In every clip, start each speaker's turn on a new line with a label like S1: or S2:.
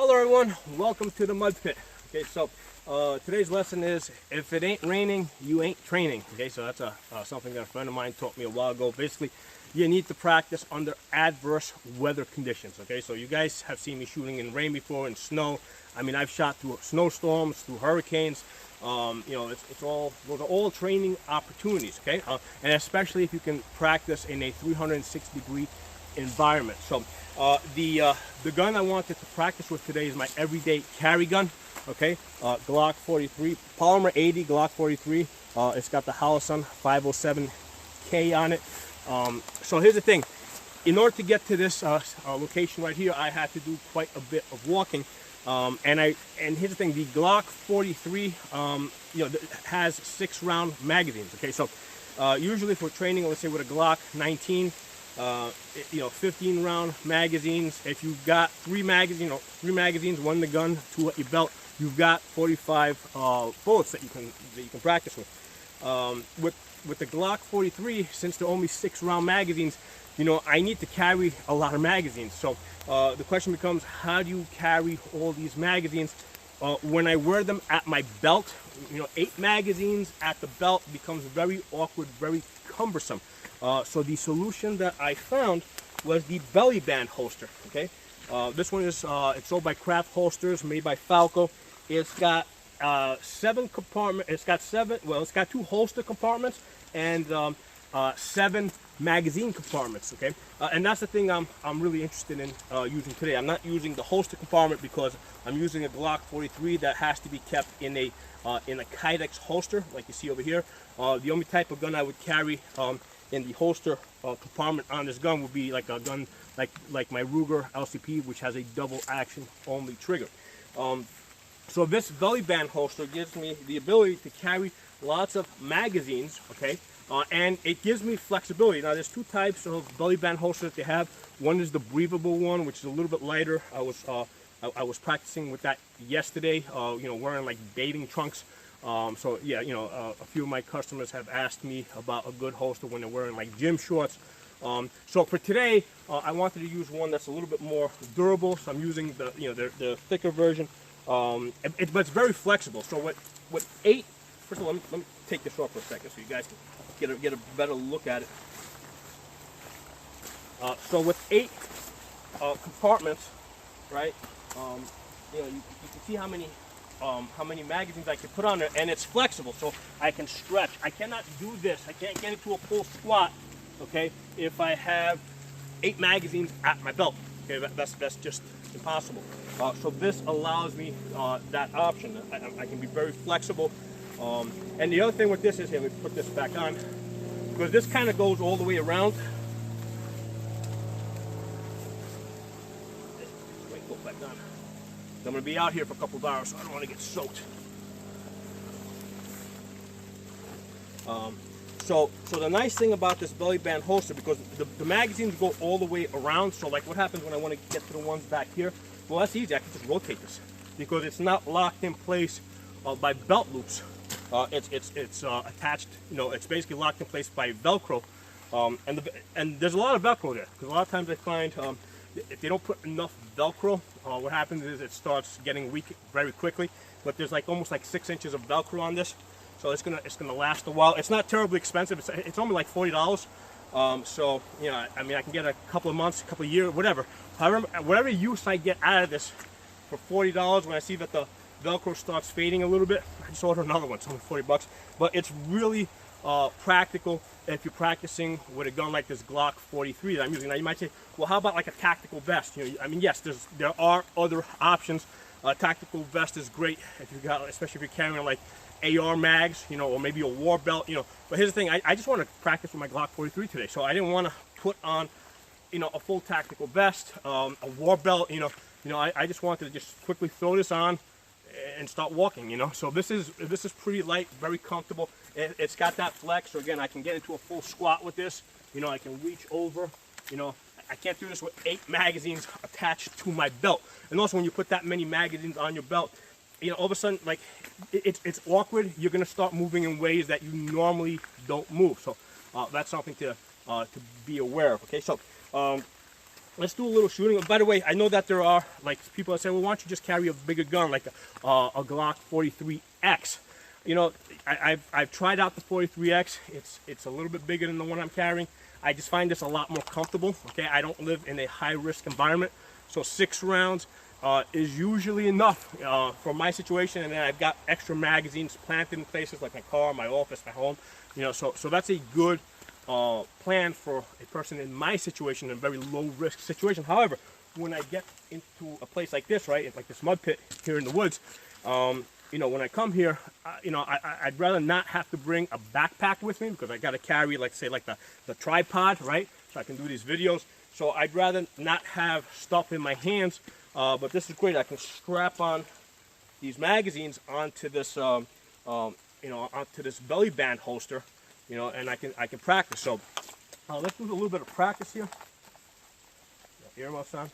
S1: Hello everyone, welcome to the Mud Pit. Okay, so today's lesson is if it ain't raining, you ain't training. Okay, so that's something that a friend of mine taught me a while ago. Basically, you need to practice under adverse weather conditions. Okay, so you guys have seen me shooting in rain before, in snow. I mean, I've shot through snowstorms, through hurricanes. You know, those are all training opportunities. Okay, and especially if you can practice in a 360-degree environment. So the gun I wanted to practice with today is my everyday carry gun. Okay, Glock 43, Polymer 80 Glock 43. It's got the Holosun 507K on it. So here's the thing: in order to get to this location right here, I had to do quite a bit of walking. And here's the thing: the Glock 43, you know, has 6-round magazines. Okay, so usually for training, let's say with a Glock 19. You know, 15-round magazines. If you've got three magazines, one in the gun, 2 at your belt, you've got 45 bullets that you can practice with. With the Glock 43, since they're only 6-round magazines, you know, I need to carry a lot of magazines. So the question becomes, how do you carry all these magazines? When I wear them at my belt, you know, 8 magazines at the belt becomes very awkward, very cumbersome. So the solution that I found was the belly band holster. Okay, this one is it's sold by Craft Holsters, made by Falco. It's got 7 compartments. It's got 2 holster compartments and 7 magazine compartments. Okay, and that's the thing I'm really interested in using today. I'm not using the holster compartment because I'm using a Glock 43 that has to be kept in a Kydex holster, like you see over here. The only type of gun I would carry in the holster compartment on this gun would be like a gun like my Ruger LCP, which has a double action only trigger. So this belly band holster gives me the ability to carry lots of magazines. Okay, and it gives me flexibility. Now there's 2 types of belly band holsters that they have. One is the breathable one, which is a little bit lighter. I was practicing with that yesterday. You know, wearing like bathing trunks. So yeah, you know, a few of my customers have asked me about a good holster when they're wearing like gym shorts. So for today, I wanted to use one that's a little bit more durable. So I'm using the thicker version, but it's very flexible. So with 8, first of all, let me take this off for a second so you guys can get a better look at it. So with 8 compartments, right? You know, you can see how many magazines I can put on there, and it's flexible, so I can stretch. I cannot do this. I can't get into a full squat, okay, if I have 8 magazines at my belt. Okay, that's just impossible. So this allows me that option. I can be very flexible. And the other thing with this is, here, let me put this back on, because this kind of goes all the way around. Wait, go back on. I'm going to be out here for a couple of hours, so I don't want to get soaked. So the nice thing about this belly band holster, because the magazines go all the way around, so like what happens when I want to get to the ones back here? Well, that's easy. I can just rotate this because it's not locked in place by belt loops. It's attached, you know, it's basically locked in place by Velcro. And there's a lot of Velcro there, because a lot of times I find if they don't put enough Velcro, what happens is it starts getting weak very quickly. But there's like almost like 6 inches of Velcro on this, so it's gonna last a while. It's not terribly expensive. It's only like $40. So you know, I mean, I can get a couple of months, a couple of years, whatever. However, whatever use I get out of this for $40, when I see that the Velcro starts fading a little bit, I just order another one. It's only $40, but it's really practical if you're practicing with a gun like this Glock 43 that I'm using. Now you might say, well, how about like a tactical vest? You know, I mean, yes, there are other options. Tactical vest is great if you got, especially if you're carrying like AR mags, you know, or maybe a war belt, you know. But here's the thing: I just want to practice with my Glock 43 today, so I didn't want to put on, you know, a full tactical vest, a war belt, you know. I just wanted to just quickly throw this on and start walking, you know. So this is pretty light, very comfortable. It's got that flex, so again, I can get into a full squat with this. You know, I can reach over. You know, I can't do this with 8 magazines attached to my belt. And also, when you put that many magazines on your belt, you know, all of a sudden, like, it's awkward. You're gonna start moving in ways that you normally don't move. So that's something to be aware of. Okay, so let's do a little shooting. By the way, I know that there are like people that say, well, why don't you just carry a bigger gun like a Glock 43X? You know, I've tried out the 43X. It's a little bit bigger than the one I'm carrying. I just find this a lot more comfortable. Okay, I don't live in a high-risk environment, so 6 rounds is usually enough for my situation. And then I've got extra magazines planted in places like my car, my office, my home. You know, so that's a good plan for a person in my situation, in a very low-risk situation. However, when I get into a place like this, right, like this mud pit here in the woods, you know, when I come here, you know, I'd rather not have to bring a backpack with me because I got to carry, like, say, like the tripod, right, so I can do these videos. So I'd rather not have stuff in my hands, but this is great. I can strap on these magazines onto this, you know, onto this belly band holster, you know, and I can practice. So let's do a little bit of practice here. Earmuffs on.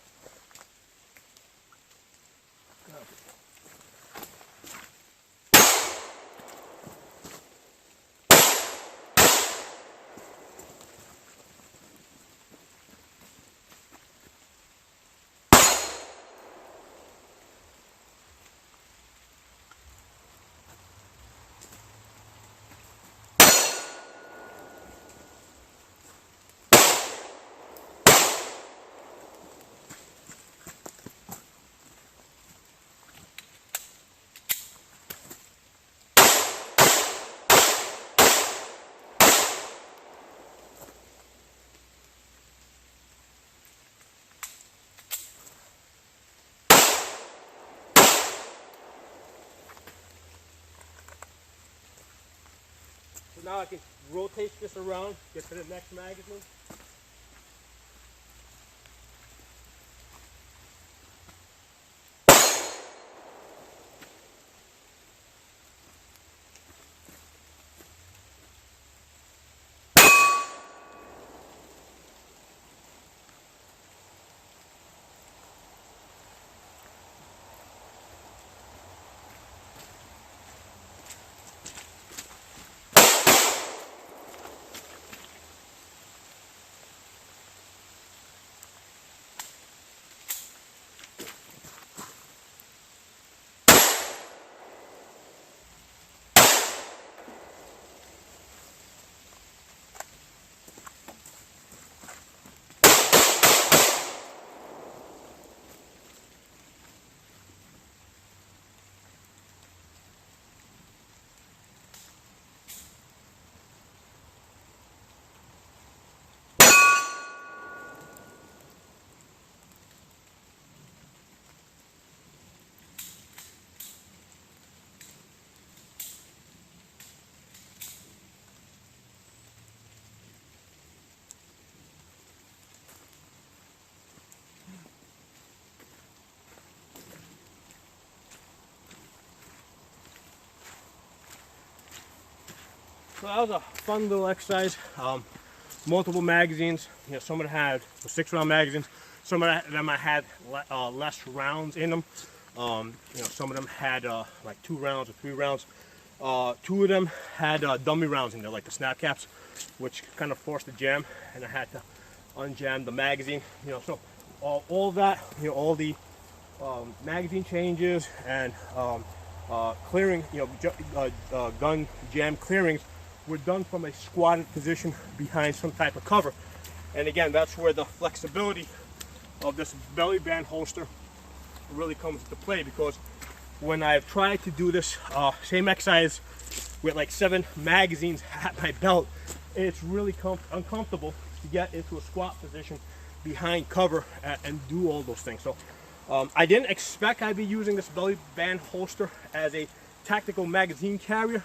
S1: So now I can rotate this around, get to the next magazine. So that was a fun little exercise. Multiple magazines. You know, some of them had 6-round magazines. Some of them I had less rounds in them. You know, some of them had like 2 rounds or 3 rounds. 2 of them had dummy rounds in there, like the snap caps, which kind of forced the jam, and I had to unjam the magazine. You know, so all that, you know, all the magazine changes and clearing, you know, gun jam clearings were done from a squatted position behind some type of cover. And again, that's where the flexibility of this belly band holster really comes into play, because when I've tried to do this same exercise with like 7 magazines at my belt, it's really uncomfortable to get into a squat position behind cover and do all those things. So I didn't expect I'd be using this belly band holster as a tactical magazine carrier,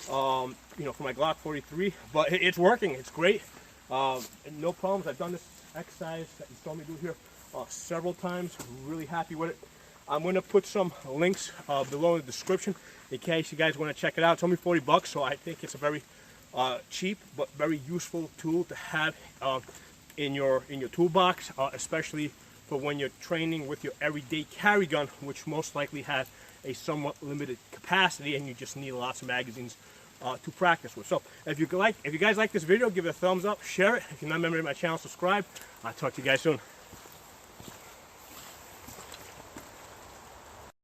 S1: you know, for my Glock 43, but it's working. It's great. No problems. I've done this exercise that you saw me do here several times. I'm really happy with it. I'm going to put some links below in the description in case you guys want to check it out. It's only 40 bucks, so I think it's a very cheap but very useful tool to have in your toolbox, especially for when you're training with your everyday carry gun, which most likely has a somewhat limited capacity and you just need lots of magazines to practice with. So if you guys like this video, give it a thumbs up, share it. If you're not a member of my channel, subscribe. I'll talk to you guys soon.